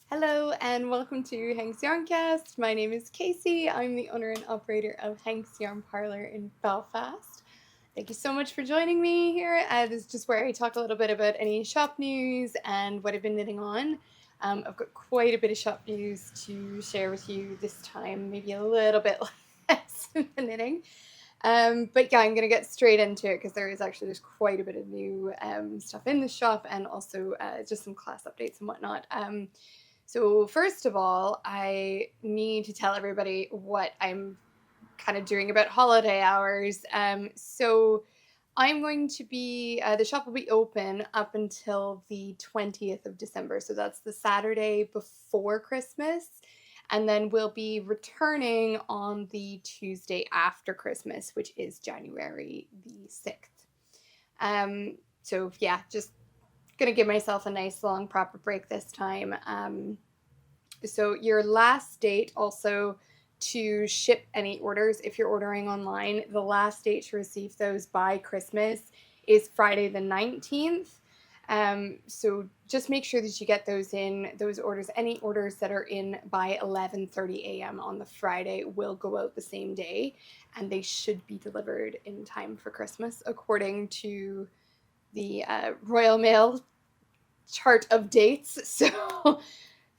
Hello and welcome to Hank's Yarncast. My name is Casey. I'm the owner and operator of Hank's Yarn Parlour in Belfast. Thank you so much for joining me here. This is just where I talk a little bit about any shop news and what I've been knitting on. I've got quite a bit of shop news to share with you this time, maybe a little bit less than knitting. But yeah, I'm going to get straight into it because there's quite a bit of new stuff in the shop, and also just some class updates and whatnot. So first of all, I need to tell everybody what I'm kind of doing about holiday hours. So I'm going to be, the shop will be open up until the 20th of December. So that's the Saturday before Christmas. And then we'll be returning on the Tuesday after Christmas, which is January the 6th. So yeah, just going to give myself a nice long proper break this time. So your last date also to ship any orders, if you're ordering online, the last date to receive those by Christmas is Friday the 19th. So just make sure that you get those orders. Any orders that are in by 11:30 a.m. on the Friday will go out the same day, and they should be delivered in time for Christmas according to the Royal Mail chart of dates. So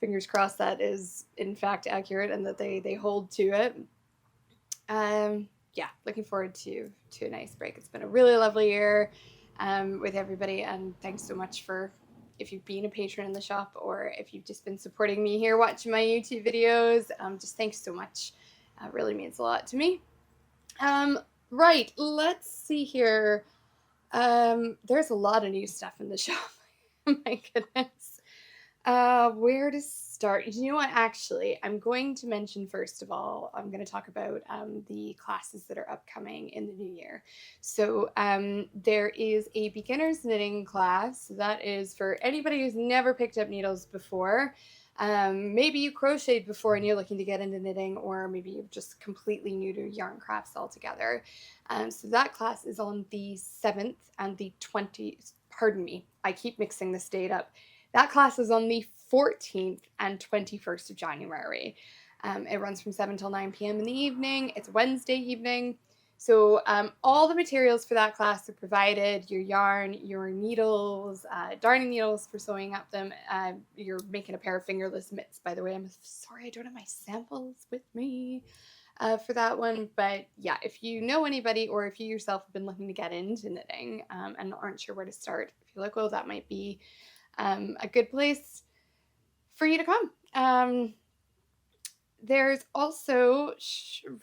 fingers crossed that is in fact accurate and that they hold to it. Yeah, looking forward to a nice break. It's been a really lovely year with everybody, and thanks so much for, if you've been a patron in the shop or if you've just been supporting me here watching my YouTube videos, just thanks so much. It really means a lot to me. Right, let's see here. There's a lot of new stuff in the shop. My goodness. Where to start? You know what, actually, I'm going to mention, first of all, I'm going to talk about the classes that are upcoming in the new year. So there is a beginner's knitting class. that is for anybody who's never picked up needles before. Maybe you crocheted before and you're looking to get into knitting, or maybe you're just completely new to yarn crafts altogether. So that class is on the 7th and the 20th. Pardon me, I keep mixing this date up. That class is on the 14th and 21st of January. It runs from 7 till 9 p.m. in the evening. It's Wednesday evening. So all the materials for that class are provided: your yarn, your needles, darning needles for sewing up them. You're making a pair of fingerless mitts, by the way. I'm sorry I don't have my samples with me for that one. But yeah, if you know anybody, or if you yourself have been looking to get into knitting and aren't sure where to start, if you're like, oh, that might be a good place for you to come. There's also,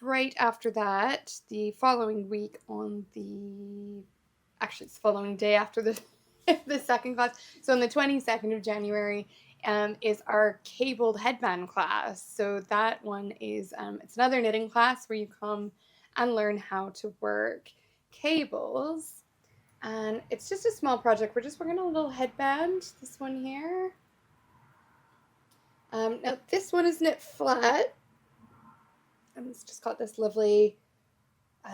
right after that, the following week it's the following day after the the second class. So on the 22nd of January is our cabled headband class. So that one is, it's another knitting class where you come and learn how to work cables. And it's just a small project. We're just working on a little headband, this one here. Now this one is knit flat, and it's just got this lovely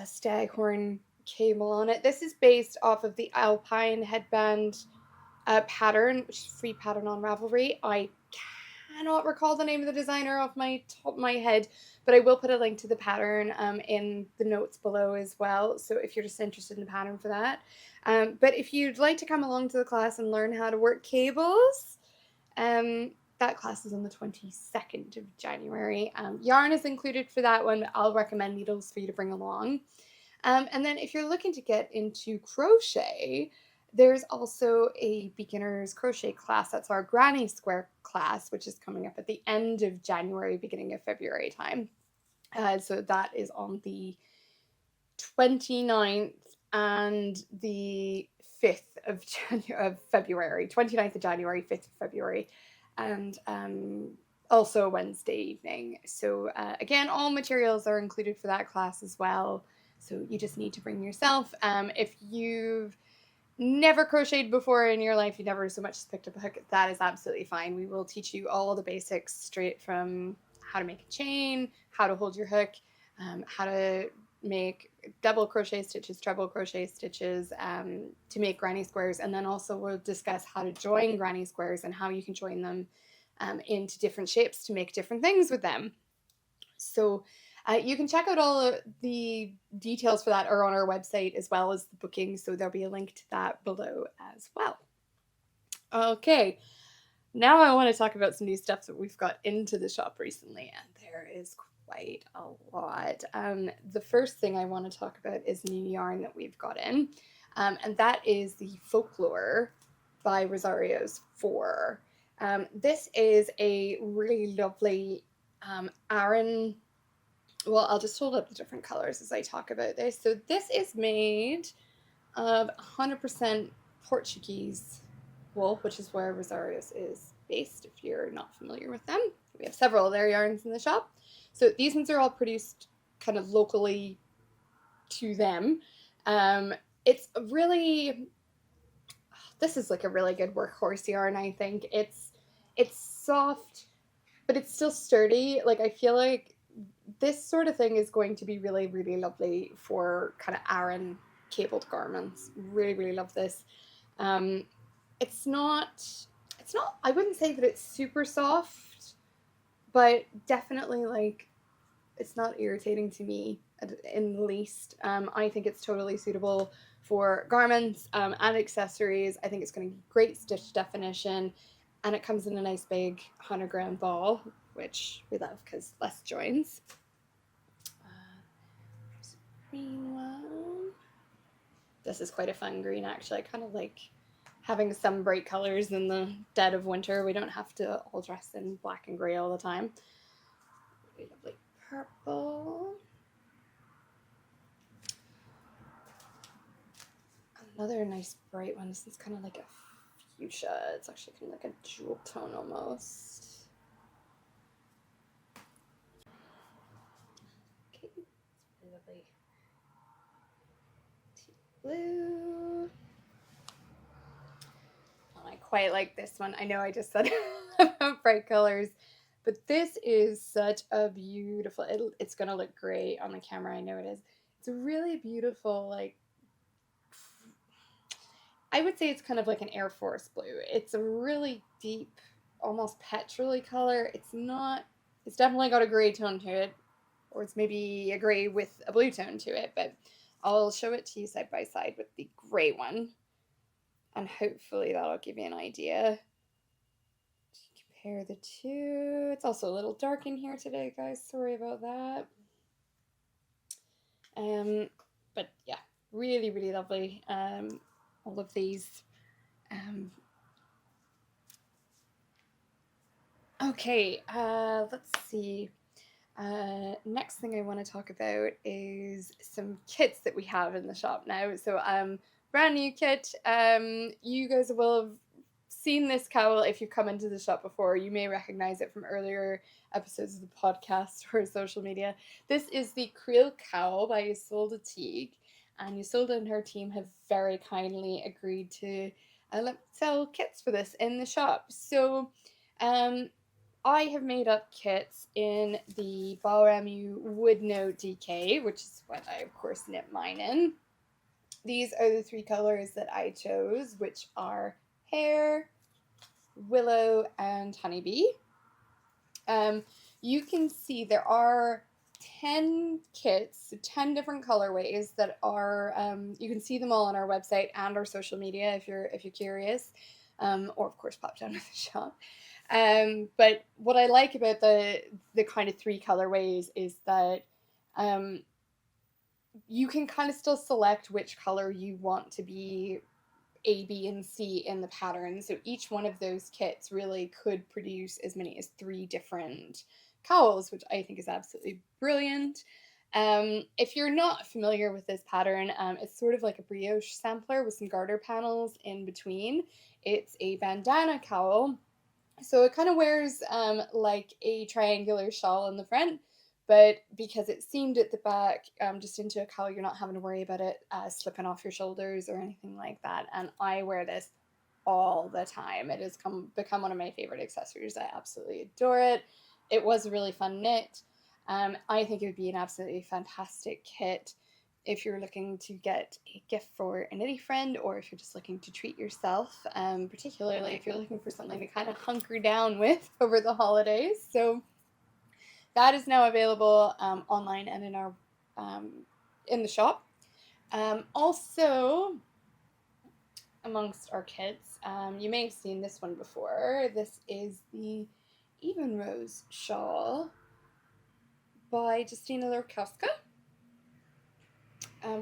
staghorn cable on it. This is based off of the Alpine Headband pattern, which is a free pattern on Ravelry. I cannot recall the name of the designer off my top of my head, but I will put a link to the pattern in the notes below as well, so if you're just interested in the pattern for that. But if you'd like to come along to the class and learn how to work cables, that class is on the 22nd of January. Yarn is included for that one, but I'll recommend needles for you to bring along. And then if you're looking to get into crochet, there's also a beginner's crochet class. That's our Granny Square class, which is coming up at the end of January, beginning of February time. So that is on the 29th and the 5th of February. 29th of January, 5th of February. And also Wednesday evening. So again, all materials are included for that class as well. So you just need to bring yourself. If you've never crocheted before in your life, you never so much as picked up a hook, that is absolutely fine. We will teach you all the basics, straight from how to make a chain, how to hold your hook, how to make double crochet stitches, treble crochet stitches to make granny squares, and then also we'll discuss how to join granny squares and how you can join them into different shapes to make different things with them. So you can check out all of the details for that are on our website, as well as the booking, so there'll be a link to that below as well. Okay, now I want to talk about some new stuff that we've got into the shop recently, and there is quite a lot. The first thing I want to talk about is new yarn that we've got in, and that is the Folklore by Rosario's 4. This is a really lovely Aran. Well, I'll just hold up the different colors as I talk about this. So this is made of 100% Portuguese wool, which is where Rosario's is based, if you're not familiar with them. We have several of their yarns in the shop. So these ones are all produced kind of locally to them. It's really, this is like a really good workhorse yarn, I think. It's soft, but it's still sturdy. Like, I feel like this sort of thing is going to be really, really lovely for kind of Aran cabled garments. Really, really love this. It's not, I wouldn't say that it's super soft, but definitely, like, it's not irritating to me in the least. I think it's totally suitable for garments and accessories. I think it's going to be great stitch definition, and it comes in a nice big 100-gram ball, which we love because less joins. There's a green one. This is quite a fun green, actually. I kind of like having some bright colors in the dead of winter. We don't have to all dress in black and gray all the time. Really lovely purple. Another nice bright one. This is kind of like a fuchsia. It's actually kind of like a jewel tone almost. Okay, it's really lovely. Blue. I quite like this one. I know I just said about bright colors, but this is such a beautiful, it's gonna look great on the camera, I know it is. It's a really beautiful, like, I would say it's kind of like an Air Force blue. It's a really deep, almost petrol-y color. It's definitely got a gray tone to it, or it's maybe a gray with a blue tone to it, but I'll show it to you side by side with the gray one, and hopefully that'll give you an idea. Compare the two. It's also a little dark in here today, guys. Sorry about that. But yeah, really, really lovely. All of these. Okay, let's see. Next thing I want to talk about is some kits that we have in the shop now. So brand new kit. You guys will have seen this cowl if you've come into the shop before. You may recognize it from earlier episodes of the podcast or social media. This is the Creel cowl by Isolde Teague, and Isolde and her team have very kindly agreed to sell kits for this in the shop. So I have made up kits in the Balramu Wood Note DK, which is what I, of course, knit mine in. These are the 3 colors that I chose, which are Hare, Willow, and Honeybee. You can see there are 10 kits, 10 different colorways that are, you can see them all on our website and our social media if you're curious, or of course pop down to the shop. But what I like about the kind of 3 colorways is that you can kind of still select which color you want to be A, B, and C in the pattern. So each one of those kits really could produce as many as 3 different cowls, which I think is absolutely brilliant. If you're not familiar with this pattern, it's sort of like a brioche sampler with some garter panels in between. It's a bandana cowl. So it kind of wears like a triangular shawl in the front, but because it's seamed at the back, just into a cowl, you're not having to worry about it slipping off your shoulders or anything like that. And I wear this all the time. It has become one of my favorite accessories. I absolutely adore it. It was a really fun knit. I think it would be an absolutely fantastic kit if you're looking to get a gift for a knitty friend, or if you're just looking to treat yourself, particularly if you're looking for something to kind of hunker down with over the holidays. So that is now available online and in the shop. Also, amongst our kits, you may have seen this one before. This is the Even Rose shawl by Justina Lurkowska.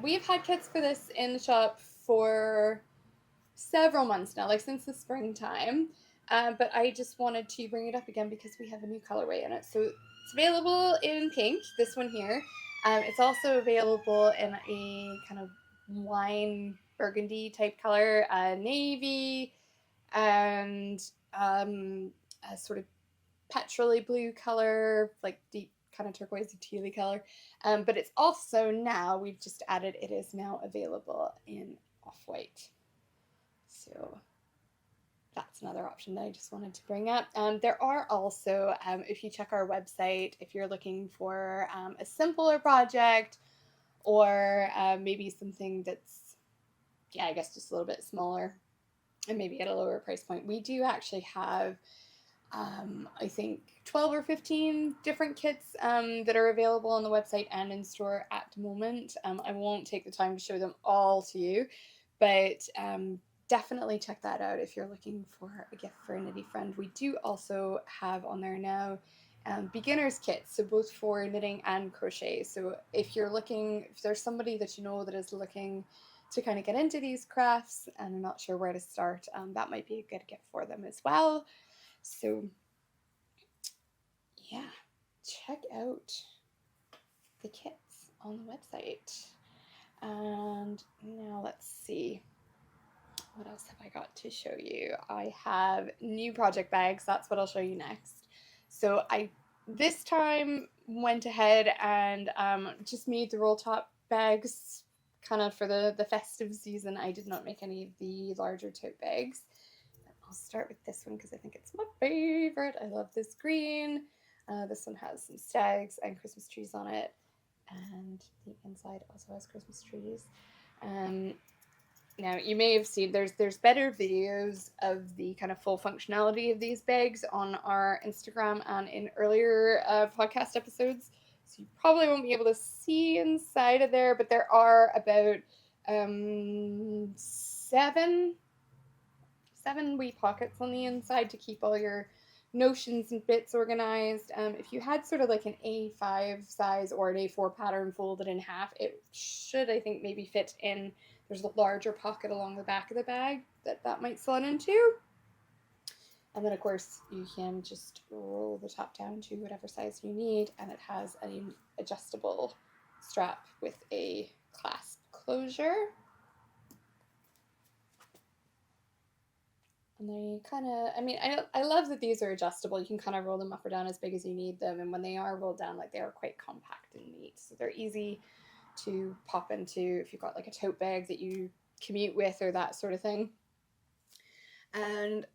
We've had kits for this in the shop for several months now, like since the springtime. But I just wanted to bring it up again because we have a new colorway in it. So it's available in pink, this one here. It's also available in a kind of wine burgundy type color, navy, and a sort of petrol-y blue color, like deep kind of turquoisey tealy color. But it's also now, we've just added, it is now available in off-white. So that's another option that I just wanted to bring up. There are also, if you check our website, if you're looking for a simpler project, or maybe something that's, yeah, I guess just a little bit smaller and maybe at a lower price point, we do actually have I think 12 or 15 different kits that are available on the website and in store at the moment. I won't take the time to show them all to you, but definitely check that out if you're looking for a gift for a knitty friend. We do also have on there now beginner's kits, so both for knitting and crochet. So if there's somebody that you know that is looking to kind of get into these crafts and are not sure where to start, that might be a good gift for them as well. So yeah, check out the kits on the website. And now let's see, what else have I got to show you? I have new project bags. That's what I'll show you next. So I this time went ahead and just made the roll top bags kind of for the festive season. I did not make any of the larger tote bags. I'll start with this one because I think it's my favorite. I love this green. This one has some stags and Christmas trees on it, and the inside also has Christmas trees. Now you may have seen there's better videos of the kind of full functionality of these bags on our Instagram and in earlier podcast episodes, so you probably won't be able to see inside of there, but there are about seven wee pockets on the inside to keep all your notions and bits organized. If you had sort of like an A5 size or an A4 pattern folded in half, it should, I think, maybe fit in. There's a larger pocket along the back of the bag that might slot into. And then, of course, you can just roll the top down to whatever size you need, and it has an adjustable strap with a clasp closure. And they kind of, I love that these are adjustable. You can kind of roll them up or down as big as you need them. And when they are rolled down, like, they are quite compact and neat. So they're easy to pop into if you've got like a tote bag that you commute with or that sort of thing. And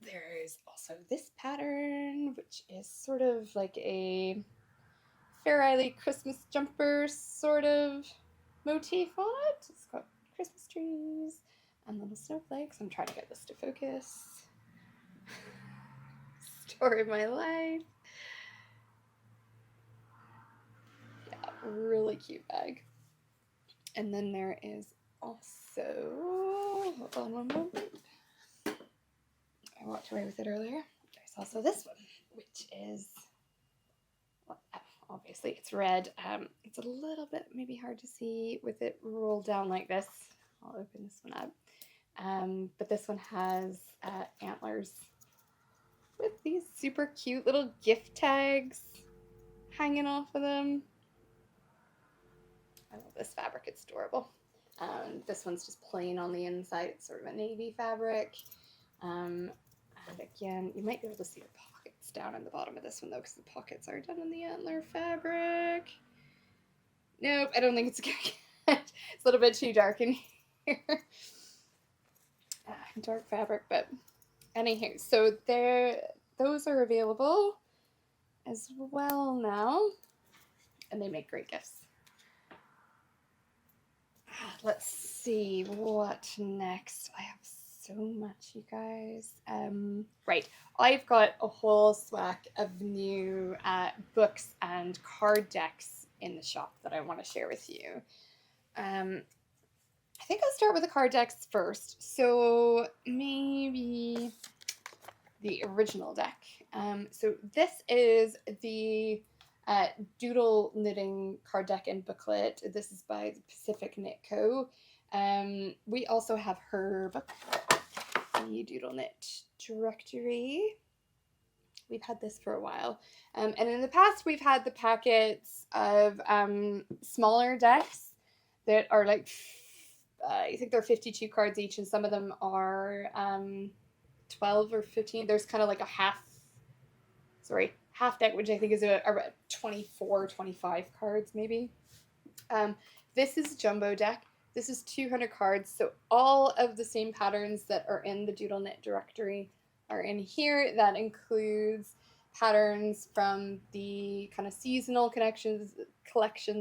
there's also this pattern, which is sort of like a Fair Isle Christmas jumper sort of motif on it. It's got Christmas trees and little snowflakes. I'm trying to get this to focus. Story of my life. Yeah, really cute bag. And then there is also, hold on one moment. I walked away with it earlier. There's also this one, which is, well, obviously it's red. It's a little bit maybe hard to see with it rolled down like this. I'll open this one up. But this one has antlers with these super cute little gift tags hanging off of them. I love this fabric, it's adorable. This one's just plain on the inside. It's sort of a navy fabric. And again, you might be able to see the pockets down in the bottom of this one though, because the pockets are done in the antler fabric. Nope, I don't think it's gonna get, it's a little bit too dark in here. Dark fabric, but anywho, so those are available as well now. and they make great gifts. Let's see what next. I have so much, you guys. Right, I've got a whole swag of new books and card decks in the shop that I want to share with you. I think I'll start with the card decks first. So maybe the original deck. So this is the Doodle Knitting card deck and booklet. This is by the Pacific Knit Co. We also have her book, the Doodle Knit Directory. We've had this for a while. And in the past, we've had the packets of smaller decks that are like, I think they're 52 cards each, and some of them are 12 or 15. There's kind of like a half deck, which I think is about 24, 25 cards maybe. This is Jumbo deck. This is 200 cards, so all of the same patterns that are in the Doodle Knit Directory are in here. That includes patterns from the kind of seasonal collections,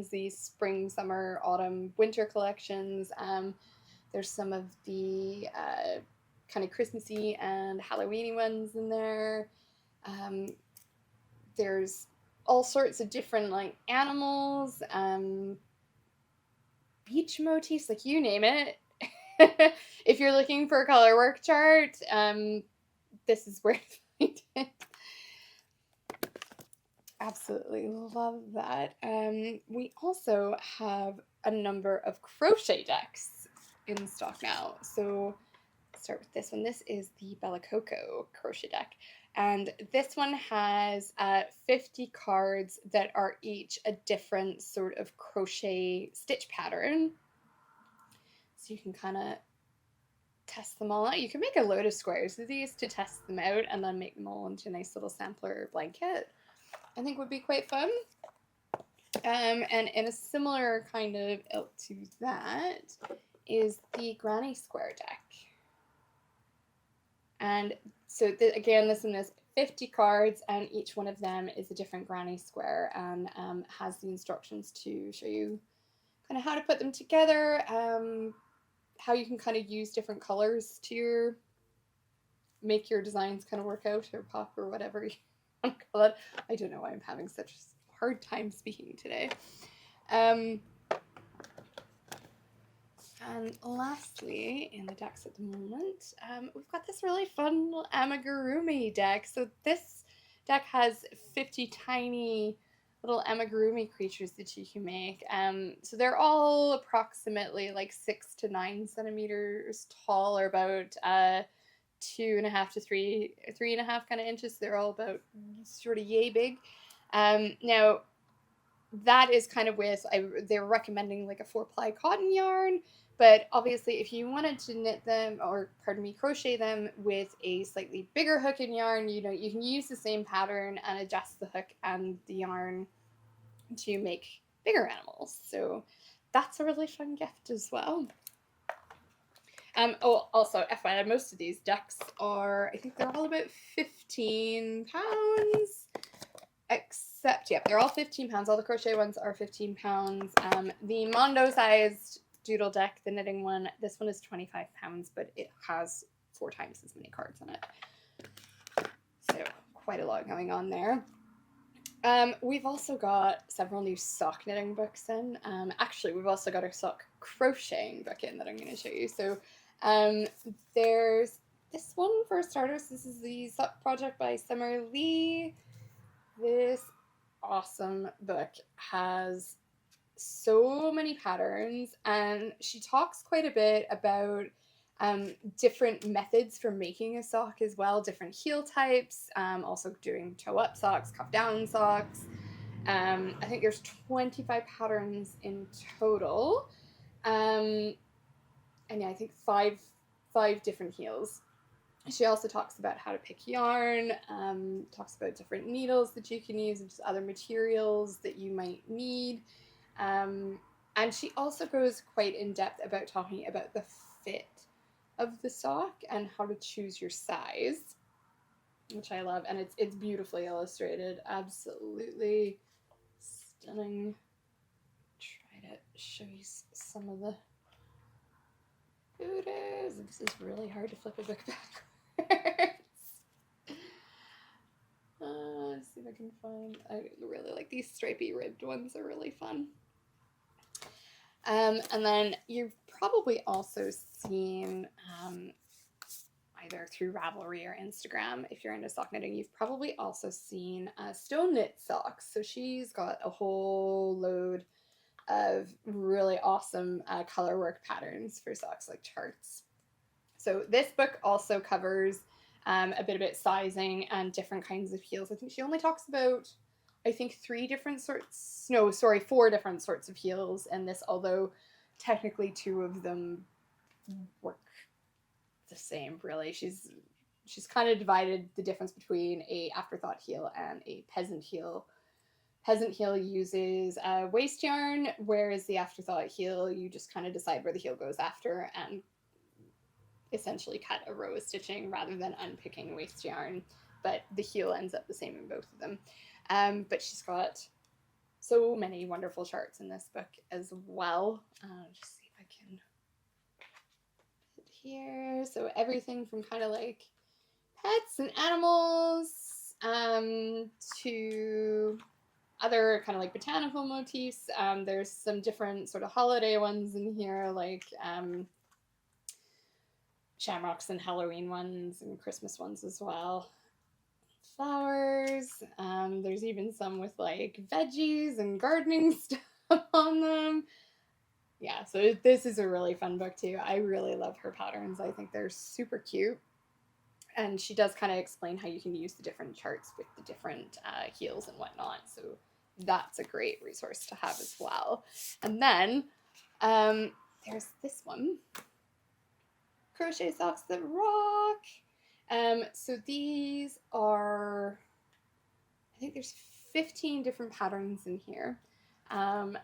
the spring, summer, autumn, winter collections. There's some of the kind of Christmassy and Halloweeny ones in there. There's all sorts of different like animals, beach motifs, like you name it. If you're looking for a color work chart, this is where to find it. Absolutely love that. We also have a number of crochet decks in stock now. So let's start with this one. This is the Bella Coco crochet deck. And this one has 50 cards that are each a different sort of crochet stitch pattern. So you can kind of test them all out. You can make a load of squares of these to test them out and then make them all into a nice little sampler blanket. I think would be quite fun. And in a similar kind of ilk to that is the Granny Square deck. And so again, this one is 50 cards, and each one of them is a different Granny Square, and has the instructions to show you kind of how to put them together, how you can kind of use different colors to make your designs kind of work out or pop or whatever you want to call it. I don't know why I'm having such a hard time speaking today. And lastly, in the decks at the moment, we've got this really fun little amigurumi deck. So this deck has 50 tiny little amigurumi creatures that you can make. So they're all approximately like 6 to 9 centimeters tall, or about 2.5 to 3.5 kind of inches. They're all about sort of yay big. Now that is kind of with, they're recommending like a 4-ply cotton yarn, but obviously if you wanted to knit them, or pardon me, crochet them with a slightly bigger hook and yarn, you know, you can use the same pattern and adjust the hook and the yarn to make bigger animals. So that's a really fun gift as well. Oh, also, FYI, most of these decks are, I think they're all about 15 pounds. Except, yeah, they're all 15 pounds. All the crochet ones are 15 pounds. The Mondo-sized doodle deck, the knitting one, this one is 25 pounds, but it has 4 times as many cards in it. So, quite a lot going on there. We've also got several new sock knitting books in. Actually, we've also got a sock crocheting book in that I'm going to show you. So, there's this one for starters. This is the Sock Project by Summer Lee. This awesome book has so many patterns, and she talks quite a bit about different methods for making a sock as well, different heel types, also doing toe-up socks, cuff-down socks. I think there's 25 patterns in total, and yeah, I think five different heels. She also talks about how to pick yarn, talks about different needles that you can use and just other materials that you might need. And she also goes quite in depth about talking about the fit of the sock and how to choose your size, which I love. And it's beautifully illustrated, absolutely stunning show you some of the photos. This is really hard to flip a book backwards. Let's see if I can find. I really like these stripy ribbed ones. They're really fun. And then you've probably also seen, either through Ravelry or Instagram, if you're into sock knitting, you've probably also seen Stone Knit socks. So she's got a whole load of really awesome color work patterns for socks, like charts. So this book also covers a bit about sizing and different kinds of heels. I think she only talks about, I think, 4 different sorts of heels in this, although technically 2 of them work the same, really. She's kind of divided the difference between a afterthought heel and a peasant heel. Peasant heel uses waste yarn, whereas the afterthought heel, you just kind of decide where the heel goes after and essentially cut a row of stitching rather than unpicking waste yarn, but the heel ends up the same in both of them. But she's got so many wonderful charts in this book as well. Just see if I can put it here. So everything from kind of like pets and animals to other kind of like botanical motifs. There's some different sort of holiday ones in here, like shamrocks and Halloween ones and Christmas ones as well. Flowers. There's even some with like veggies and gardening stuff on them. Yeah, so this is a really fun book too. I really love her patterns. I think they're super cute. And she does kind of explain how you can use the different charts with the different heels and whatnot. So that's a great resource to have as well. And then there's this one. Crochet Socks That Rock. So these are, I think there's 15 different patterns in here. And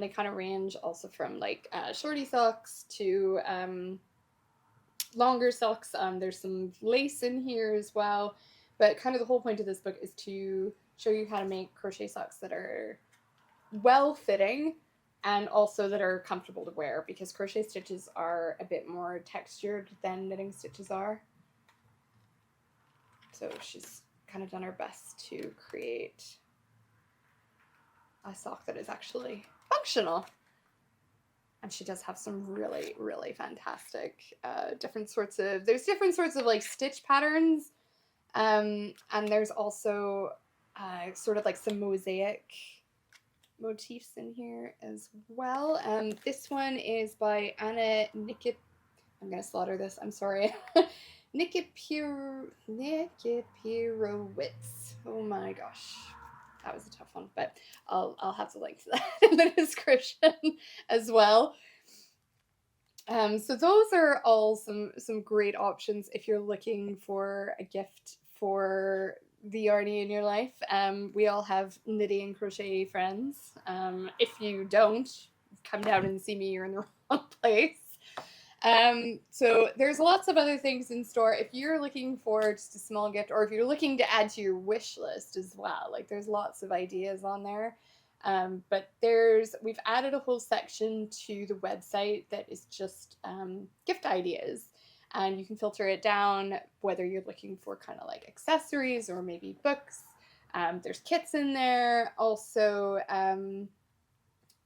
they kind of range also from like shorty socks to longer socks. There's some lace in here as well. But kind of the whole point of this book is to show you how to make crochet socks that are well-fitting and also that are comfortable to wear, because crochet stitches are a bit more textured than knitting stitches are. So she's kind of done her best to create a sock that is actually functional. And she does have some really, really fantastic different sorts of like stitch patterns. And there's also sort of like some mosaic motifs in here as well. This one is by Anna Nikip. I'm gonna slaughter this. I'm sorry. Nikipirowitz. Oh my gosh, that was a tough one, but I'll have to link to that in the description as well. So those are all some great options if you're looking for a gift for the Arnie in your life. We all have knitting and crochet friends. If you don't, come down and see me, you're in the wrong place. So there's lots of other things in store. If you're looking for just a small gift, or if you're looking to add to your wish list as well, like there's lots of ideas on there. But we've added a whole section to the website that is just gift ideas. And you can filter it down whether you're looking for kind of like accessories or maybe books. There's kits in there. Also,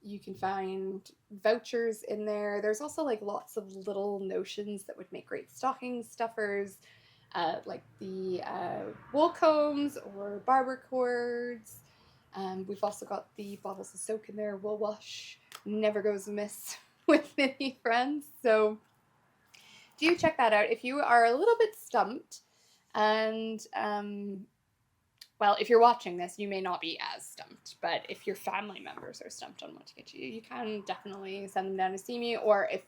you can find vouchers in there. There's also like lots of little notions that would make great stocking stuffers, like the wool combs or barber cords. We've also got the bottles of soak in there. Wool wash never goes amiss with many friends. So do check that out if you are a little bit stumped. And well, if you're watching this, you may not be as stumped, but if your family members are stumped on what to get you, you can definitely send them down to see me, or if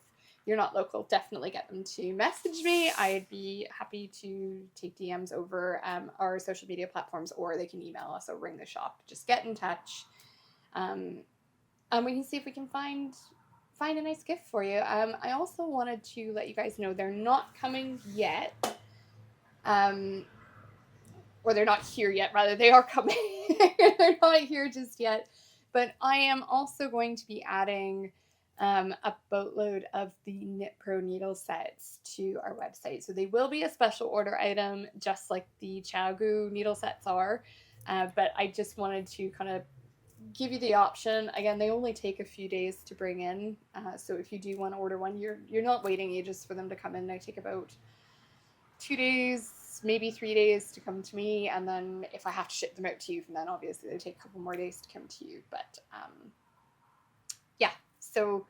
you're not local, definitely get them to message me. I'd be happy to take DMs over our social media platforms, or they can email us or ring the shop. Just get in touch, and we can see if we can find a nice gift for you. I also wanted to let you guys know they're not coming yet. Or they're not here yet, rather. They are coming. They're not here just yet. but I am also going to be adding a boatload of the Knit Pro needle sets to our website. So they will be a special order item, just like the Chaogu needle sets are. But I just wanted to kind of give you the option. Again, they only take a few days to bring in. So if you do want to order one, you're not waiting ages for them to come in. They take about 2 days, maybe 3 days to come to me. And then if I have to ship them out to you, then obviously they take a couple more days to come to you. But yeah, so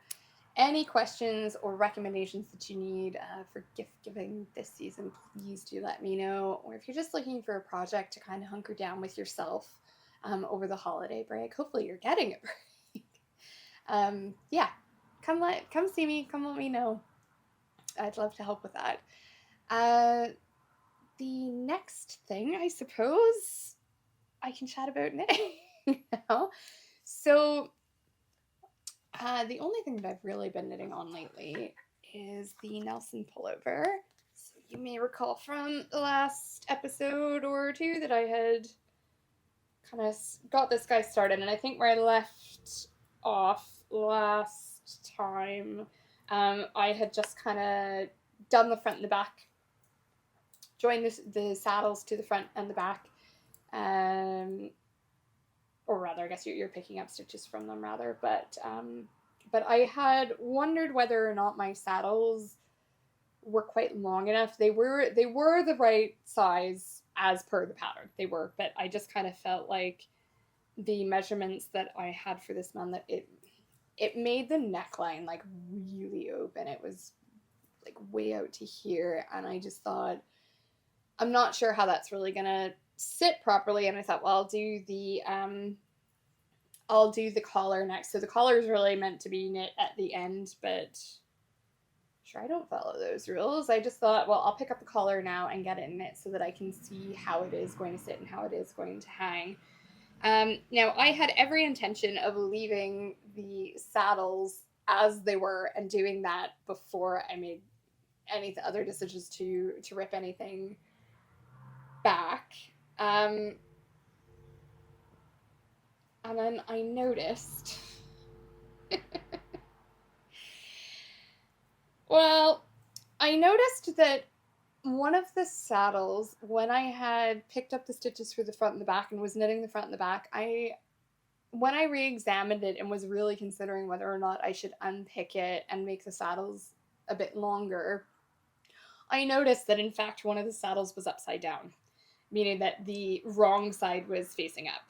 any questions or recommendations that you need for gift giving this season, please do let me know. Or if you're just looking for a project to kind of hunker down with yourself over the holiday break, hopefully you're getting a break. Yeah, come see me, come let me know. I'd love to help with that. The next thing, I suppose, I can chat about knitting now. So the only thing that I've really been knitting on lately is the Nelson Pullover. So you may recall from the last episode or two that I had kind of got this guy started, and I think where I left off last time, I had just kind of done the front and the back, joined the saddles to the front and the back, or rather, I guess you're picking up stitches from them rather, but I had wondered whether or not my saddles were quite long enough. They were the right size as per the pattern. They were, but I just kind of felt like the measurements that I had for this man, that it made the neckline like really open. It was like way out to here, and I just thought, I'm not sure how that's really gonna sit properly. And I thought, well, I'll do the collar next. So the collar is really meant to be knit at the end, but sure, I don't follow those rules. I just thought, well, I'll pick up the collar now and get it knit so that I can see how it is going to sit and how it is going to hang. Now, I had every intention of leaving the saddles as they were and doing that before I made any other decisions to rip anything back. And then I noticed well, I noticed that one of the saddles, when I had picked up the stitches for the front and the back and was knitting the front and the back, when I re-examined it and was really considering whether or not I should unpick it and make the saddles a bit longer, I noticed that in fact one of the saddles was upside down, meaning that the wrong side was facing up.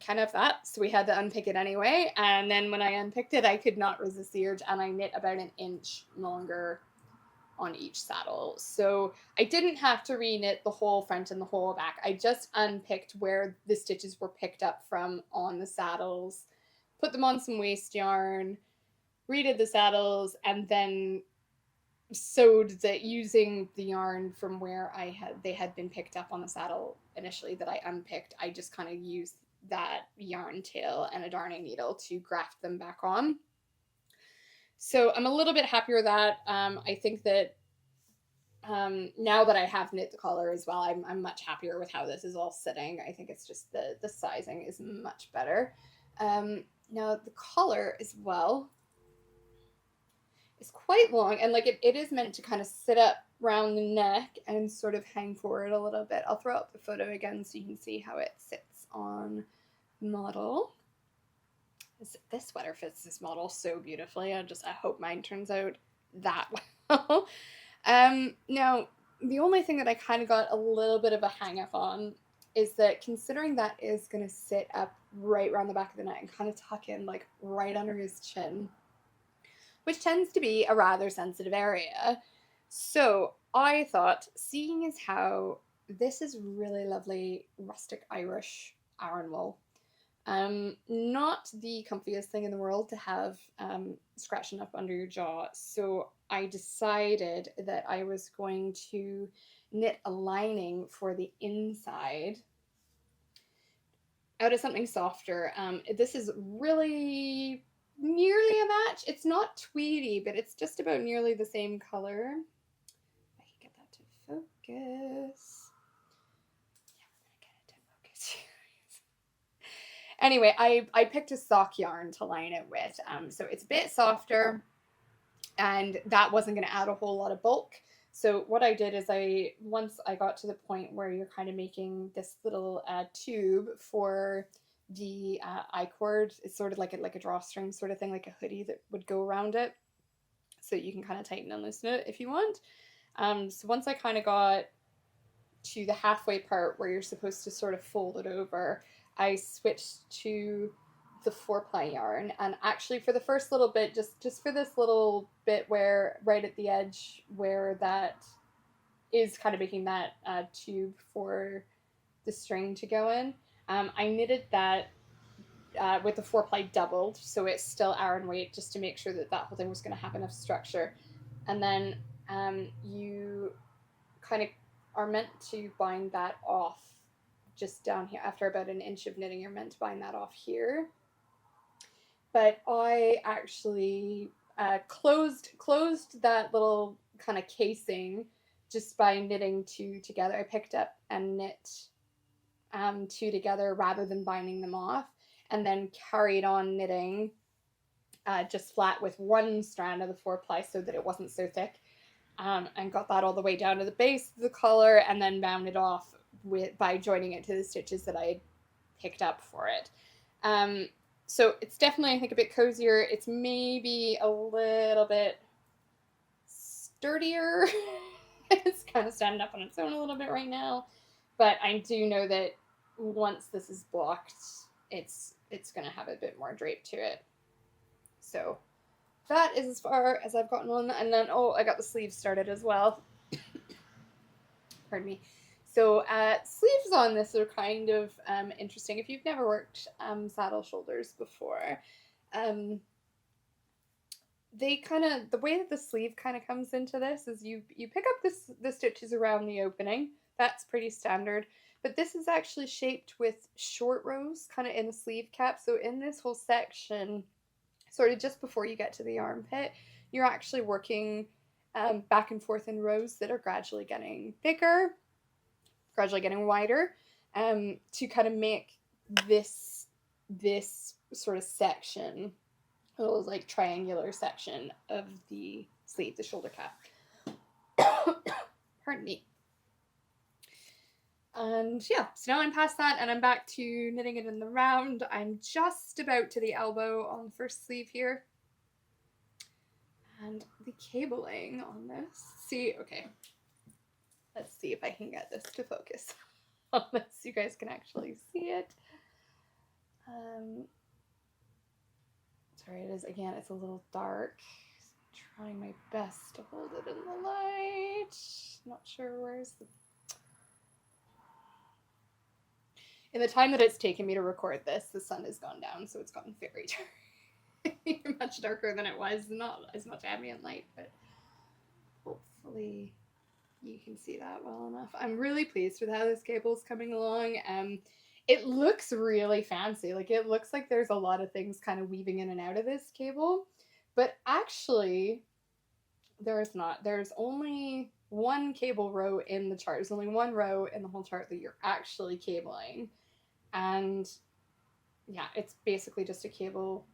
Kind of that, so we had to unpick it anyway, and then when I unpicked it, I could not resist the urge, and I knit about an inch longer on each saddle. So I didn't have to re-knit the whole front and the whole back. I just unpicked where the stitches were picked up from on the saddles, put them on some waste yarn, redid the saddles, and then sewed using the yarn from where they had been picked up on the saddle initially that I unpicked. I just kind of used that yarn tail and a darning needle to graft them back on. So I'm a little bit happier with that. I think that now that I have knit the collar as well, I'm much happier with how this is all sitting. I think it's just the sizing is much better. Now the collar as well is quite long, and like it is meant to kind of sit up around the neck and sort of hang forward a little bit. I'll throw up the photo again so you can see how it sits on model. This sweater fits this model so beautifully. I hope mine turns out that well. Now, the only thing that I kind of got a little bit of a hang up on is that considering that is going to sit up right around the back of the neck and kind of tuck in like right under his chin, which tends to be a rather sensitive area. So I thought, seeing as how this is really lovely rustic Irish Aran wool, not the comfiest thing in the world to have scratching up under your jaw. So I decided that I was going to knit a lining for the inside out of something softer. This is really nearly a match. It's not tweedy, but it's just about nearly the same color. If I can get that to focus. Yeah, we're gonna get it to focus. Anyway, I picked a sock yarn to line it with. So it's a bit softer, and that wasn't going to add a whole lot of bulk. So what I did is once I got to the point where you're kind of making this little tube for the I-cord, it's sort of like a drawstring sort of thing, like a hoodie that would go around it. So you can kind of tighten and loosen it if you want. So once I kind of got to the halfway part where you're supposed to sort of fold it over, I switched to the 4-ply yarn. And actually for the first little bit, just for this little bit where right at the edge where that is kind of making that tube for the string to go in, I knitted that with the 4-ply doubled, so it's still Aran weight, just to make sure that whole thing was going to have enough structure. And then you kind of are meant to bind that off just down here. After about an inch of knitting, you're meant to bind that off here. But I actually closed that little kind of casing just by knitting 2 together. I picked up and knit 2 together rather than binding them off, and then carried on knitting just flat with 1 strand of the 4-ply so that it wasn't so thick, and got that all the way down to the base of the collar, and then bound it off by joining it to the stitches that I had picked up for it. So it's definitely, I think, a bit cozier. It's maybe a little bit sturdier. It's kind of standing up on its own a little bit right now, but I do know that once this is blocked, it's going to have a bit more drape to it. So that is as far as I've gotten on. And then, I got the sleeves started as well. Pardon me. So sleeves on this are kind of interesting. If you've never worked saddle shoulders before, the way that the sleeve kind of comes into this is you pick up the stitches around the opening. That's pretty standard. But this is actually shaped with short rows kind of in the sleeve cap. So in this whole section, sort of just before you get to the armpit, you're actually working back and forth in rows that are gradually getting bigger, gradually getting wider, to kind of make this sort of section, a little like triangular section of the sleeve, the shoulder cap. Pardon me. And yeah, so now I'm past that and I'm back to knitting it in the round. I'm just about to the elbow on the first sleeve here. And the cabling on this, let's see if I can get this to focus on this. You guys can actually see it. Sorry, it's a little dark. Trying my best to hold it in the light. Not sure where's the... In the time that it's taken me to record this, the sun has gone down, so it's gotten very dark. Much darker than it was. Not as much ambient light, but hopefully you can see that well enough. I'm really pleased with how this cable is coming along. It looks really fancy. Like, it looks like there's a lot of things kind of weaving in and out of this cable, but actually there's not. There's only 1 cable row in the chart. There's only 1 row in the whole chart that you're actually cabling. And yeah, it's basically just a cable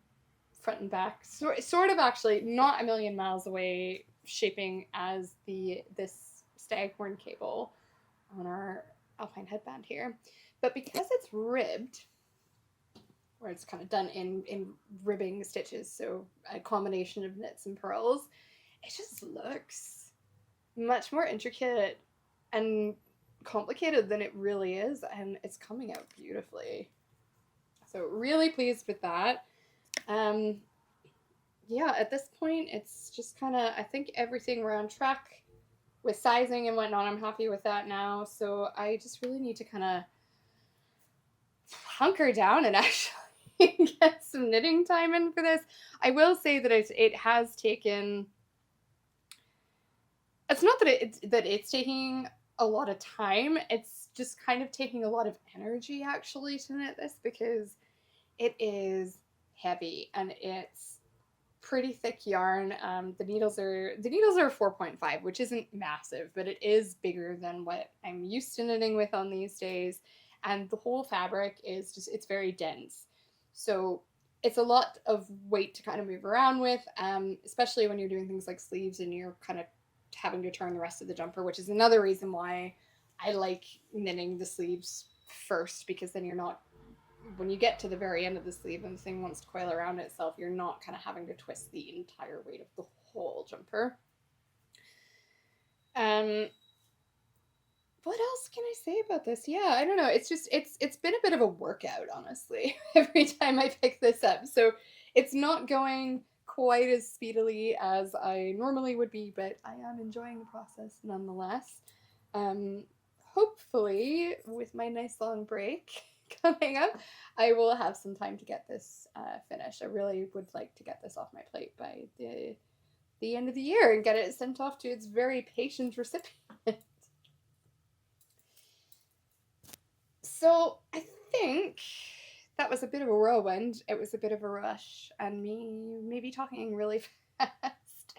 front and back. Sort of actually not a million miles away shaping as this staghorn cable on our Alpine Headband here. But because it's ribbed, where it's kind of done in ribbing stitches, so a combination of knits and purls, it just looks much more intricate and complicated than it really is, and it's coming out beautifully. So really pleased with that. Yeah, at this point it's just kind of, I think everything we're on track with sizing and whatnot. I'm happy with that now, so I just really need to kind of hunker down and actually get some knitting time in for this. I will say that it has taken, it's not that it's taking a lot of time, it's just kind of taking a lot of energy actually to knit this, because it is heavy and it's pretty thick yarn. The needles are 4.5, which isn't massive, but it is bigger than what I'm used to knitting with on these days. And the whole fabric is just, it's very dense. So it's a lot of weight to kind of move around with, especially when you're doing things like sleeves and you're kind of having to turn the rest of the jumper, which is another reason why I like knitting the sleeves first, because then you're not, when you get to the very end of the sleeve and the thing wants to coil around itself, you're not kind of having to twist the entire weight of the whole jumper. What else can I say about this? Yeah, I don't know. It's been a bit of a workout, honestly, every time I pick this up. So it's not going quite as speedily as I normally would be, but I am enjoying the process nonetheless. Um, Hopefully, with my nice long break coming up, I will have some time to get this finished. I really would like to get this off my plate by the end of the year and get it sent off to its very patient recipient. So I think that was a bit of a whirlwind. It was a bit of a rush, and me maybe talking really fast.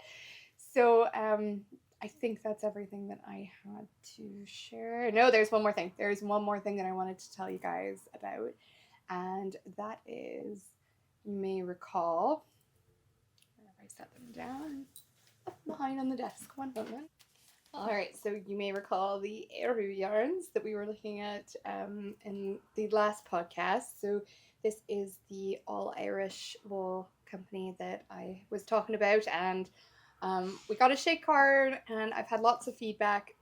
So I think that's everything that I had to share. No, there's one more thing. There's one more thing that I wanted to tell you guys about, and that is, you may recall, where have I set them down? Up behind on the desk. One moment. All right, so you may recall the Eru yarns that we were looking at in the last podcast. So this is the all Irish wool company that I was talking about, and we got a shake card, and I've had lots of feedback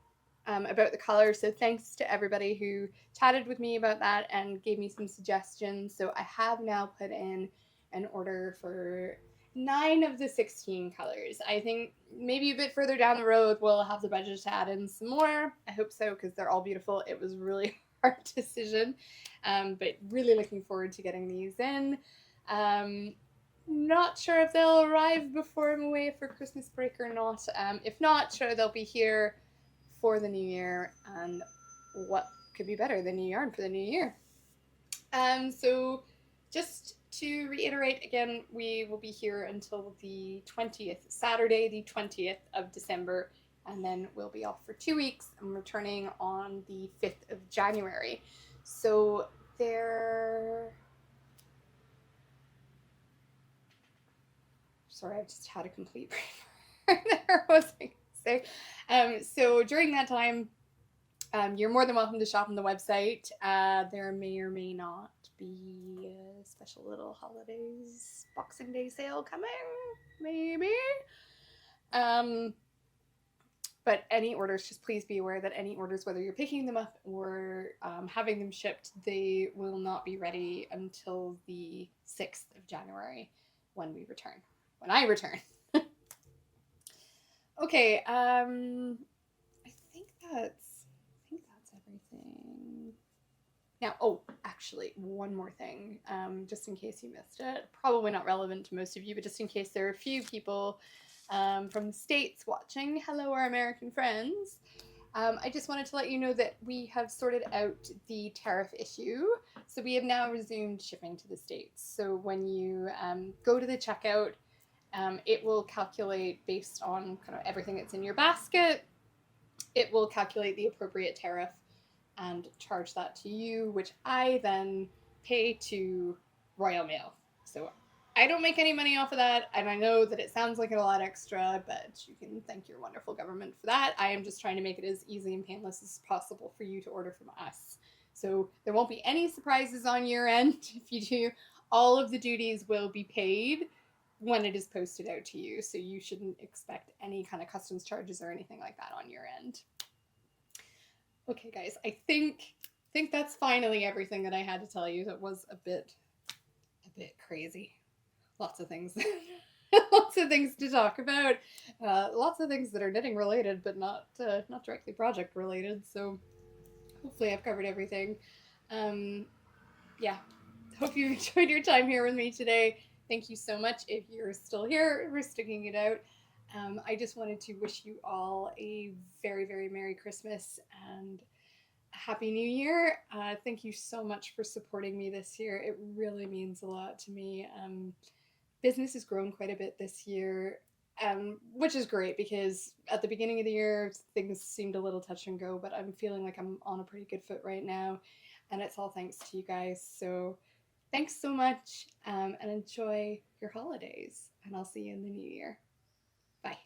about the color. So thanks to everybody who chatted with me about that and gave me some suggestions. So I have now put in an order for 9 of the 16 colors. I think maybe a bit further down the road we'll have the budget to add in some more. I hope so, because they're all beautiful. It was really hard decision, but really looking forward to getting these in. Not sure if they'll arrive before I'm away for Christmas break or not. If not, sure, they'll be here for the new year, and what could be better than new yarn for the new year? So just to reiterate again, we will be here until the 20th, Saturday, the 20th of December, and then we'll be off for 2 weeks. I'm returning on the 5th of January. So sorry, I just had a complete brain there. What was I going to say? So during that time, you're more than welcome to shop on the website. There may or may not be a special little holidays Boxing Day sale coming, maybe. But any orders, just please be aware that any orders, whether you're picking them up or having them shipped, they will not be ready until the 6th of January when we return. When I return. Okay, I think that's everything. Now, oh, actually, one more thing, just in case you missed it. Probably not relevant to most of you, but just in case there are a few people from the States watching. Hello, our American friends. I just wanted to let you know that we have sorted out the tariff issue. So we have now resumed shipping to the States. So when you go to the checkout, it will calculate based on kind of everything that's in your basket. It will calculate the appropriate tariff and charge that to you, which I then pay to Royal Mail. So I don't make any money off of that, and I know that it sounds like a lot extra, but you can thank your wonderful government for that. I am just trying to make it as easy and painless as possible for you to order from us. So there won't be any surprises on your end if you do. All of the duties will be paid when it is posted out to you, so you shouldn't expect any kind of customs charges or anything like that on your end. Okay, guys, I think that's finally everything that I had to tell you. That was a bit crazy. Lots of things, lots of things to talk about. Lots of things that are knitting related, but not directly project related. So hopefully I've covered everything. Yeah, hope you enjoyed your time here with me today. Thank you so much if you're still here for sticking it out. I just wanted to wish you all a very, very Merry Christmas and a Happy New Year. Thank you so much for supporting me this year. It really means a lot to me. Business has grown quite a bit this year, which is great because at the beginning of the year, things seemed a little touch and go, but I'm feeling like I'm on a pretty good foot right now, and it's all thanks to you guys. So Thanks so much, and enjoy your holidays. And I'll see you in the new year. Bye.